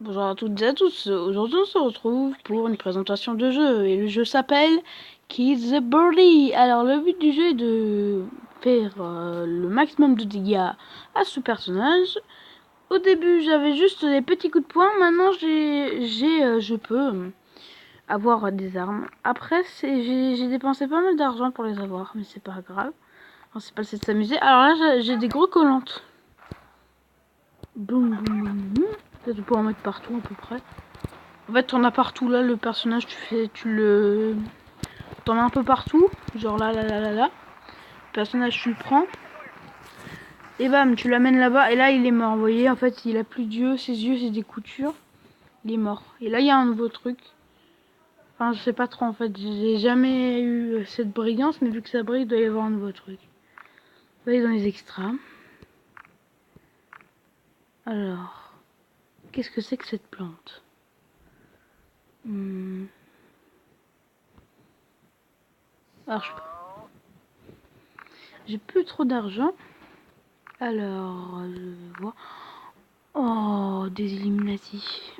Bonjour à toutes et à tous, aujourd'hui on se retrouve pour une présentation de jeu et le jeu s'appelle Kill the Birdie. Alors le but du jeu est de faire le maximum de dégâts à ce personnage. Au début j'avais juste des petits coups de poing, maintenant je peux avoir des armes. Après j'ai dépensé pas mal d'argent pour les avoir, mais c'est pas grave, enfin, c'est pas le de s'amuser. Alors là j'ai des gros collantes. Boum boum boum boum. Ça, tu peux en mettre partout à peu près. En fait, t'en as partout là, le personnage, t'en as un peu partout. Genre là. Le personnage, tu le prends. Et bam, tu l'amènes là-bas. Et là, il est mort. Vous voyez, en fait, il a plus d'yeux. Ses yeux, c'est des coutures. Il est mort. Et là, il y a un nouveau truc. Enfin, je sais pas trop en fait. J'ai jamais eu cette brillance, mais vu que ça brille, il doit y avoir un nouveau truc. Vous voyez dans les extras. Alors, qu'est-ce que c'est que cette plante? Alors, j'ai plus trop d'argent. Alors, je vois. Oh, des Illuminati.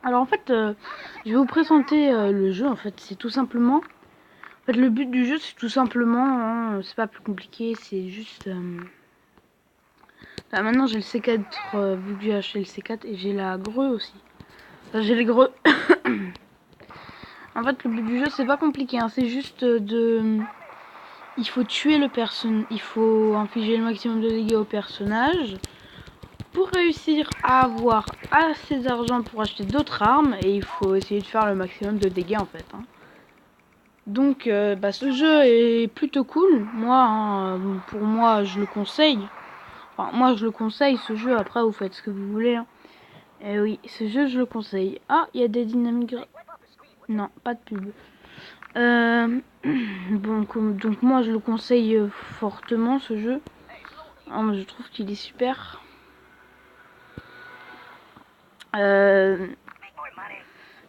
Alors en fait, je vais vous présenter le jeu. En fait, c'est tout simplement. En fait, le but du jeu, c'est tout simplement. Hein, c'est pas plus compliqué. C'est juste. Là, maintenant, j'ai le C4 vu que j'ai acheté le C4 et j'ai la grue aussi. Enfin, j'ai les greux. En fait, le but du jeu, c'est pas compliqué. Hein, c'est juste de. Il faut tuer le personnage. Il faut infliger le maximum de dégâts au personnage. Pour réussir à avoir assez d'argent pour acheter d'autres armes, et il faut essayer de faire le maximum de dégâts en fait. Hein. Donc ce jeu est plutôt cool. Moi, hein, pour moi, je le conseille. Enfin, moi, je le conseille ce jeu. Après, vous faites ce que vous voulez. Hein. Et oui, ce jeu, je le conseille. Ah, il y a des dynamiques. Non, pas de pub. Donc moi, je le conseille fortement ce jeu. Ah, moi, je trouve qu'il est super.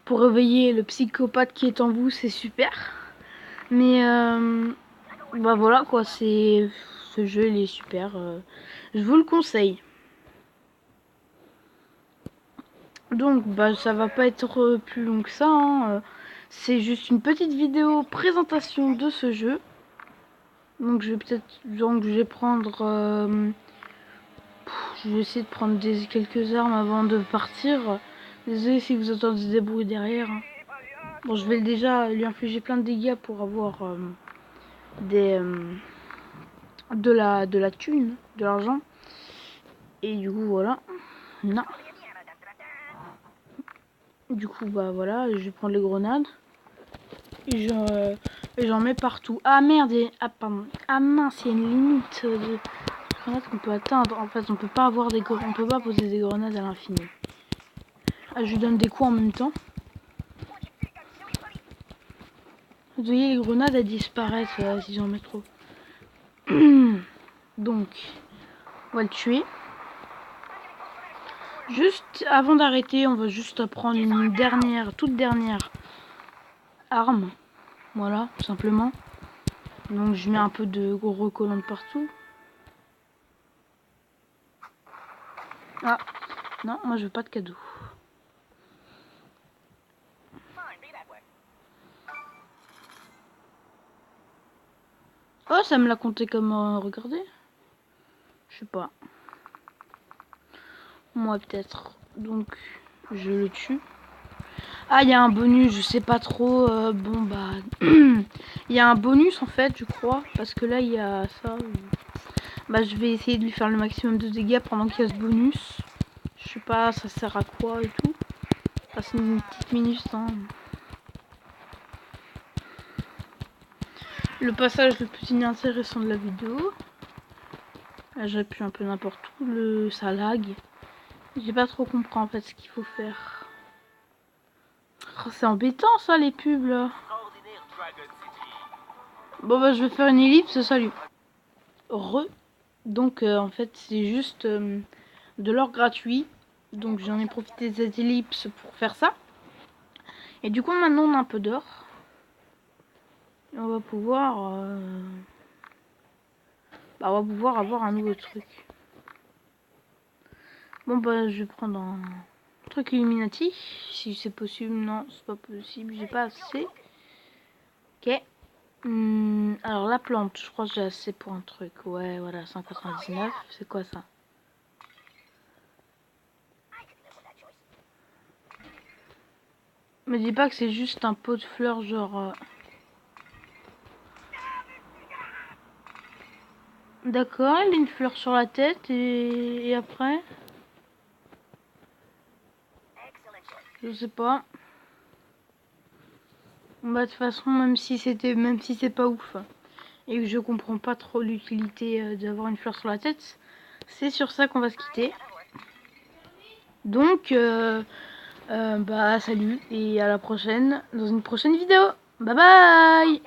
Pour réveiller le psychopathe qui est en vous, c'est super. Mais bah voilà quoi, c'est ce jeu il est super. Je vous le conseille. Donc bah ça va pas être plus long que ça. Hein. C'est juste une petite vidéo présentation de ce jeu. Donc je vais prendre. Je vais essayer de prendre quelques armes avant de partir. Désolé si vous entendez des bruits derrière. Hein. Bon, je vais déjà lui infliger plein de dégâts pour avoir des de la thune, de l'argent. Et du coup voilà. Non. Du coup bah voilà, je vais prendre les grenades. Et j'en mets partout. Ah merde, ah pardon. Ah mince, il y a une limite de grenades qu'on peut atteindre. En fait, on peut pas avoir on peut pas poser des grenades à l'infini. Ah, je lui donne des coups en même temps. Vous voyez, les grenades elles disparaissent si j'en mets trop. Donc, on va le tuer. Juste avant d'arrêter, on va juste prendre une toute dernière arme. Voilà, tout simplement. Donc je mets un peu de gros recollants partout. Ah, non, moi je veux pas de cadeau. Oh, ça me l'a compté comme regardez. Je sais pas. Moi peut-être. Donc je le tue. Ah, il y a un bonus, je sais pas trop. Bon bah, il y a un bonus en fait, je crois, parce que là il y a ça. Bah, je vais essayer de lui faire le maximum de dégâts pendant qu'il y a ce bonus. Je sais pas, ça sert à quoi et tout. Ça c'est une petite minute. Hein. Le passage le plus inintéressant de la vidéo. Là, j'appuie un peu n'importe où. Ça lag. J'ai pas trop compris en fait ce qu'il faut faire. Oh, c'est embêtant ça les pubs là. Bon bah je vais faire une ellipse, salut. Donc en fait c'est juste de l'or gratuit. Donc j'en ai profité de cette ellipse pour faire ça. Et du coup maintenant on a un peu d'or. Et on va pouvoir on va pouvoir avoir un nouveau truc. Bon bah je vais prendre un. truc Illuminati. Si c'est possible, non, c'est pas possible, j'ai pas assez. Ok. Alors la plante, je crois que j'ai assez pour un truc. Ouais, voilà, 199. C'est quoi ça? Me dis pas que c'est juste un pot de fleurs, genre... D'accord, il a une fleur sur la tête et après? Je sais pas. Bah de toute façon, même si c'est pas ouf et que je comprends pas trop l'utilité d'avoir une fleur sur la tête, c'est sur ça qu'on va se quitter. Donc, bah salut et à la prochaine dans une prochaine vidéo. Bye bye.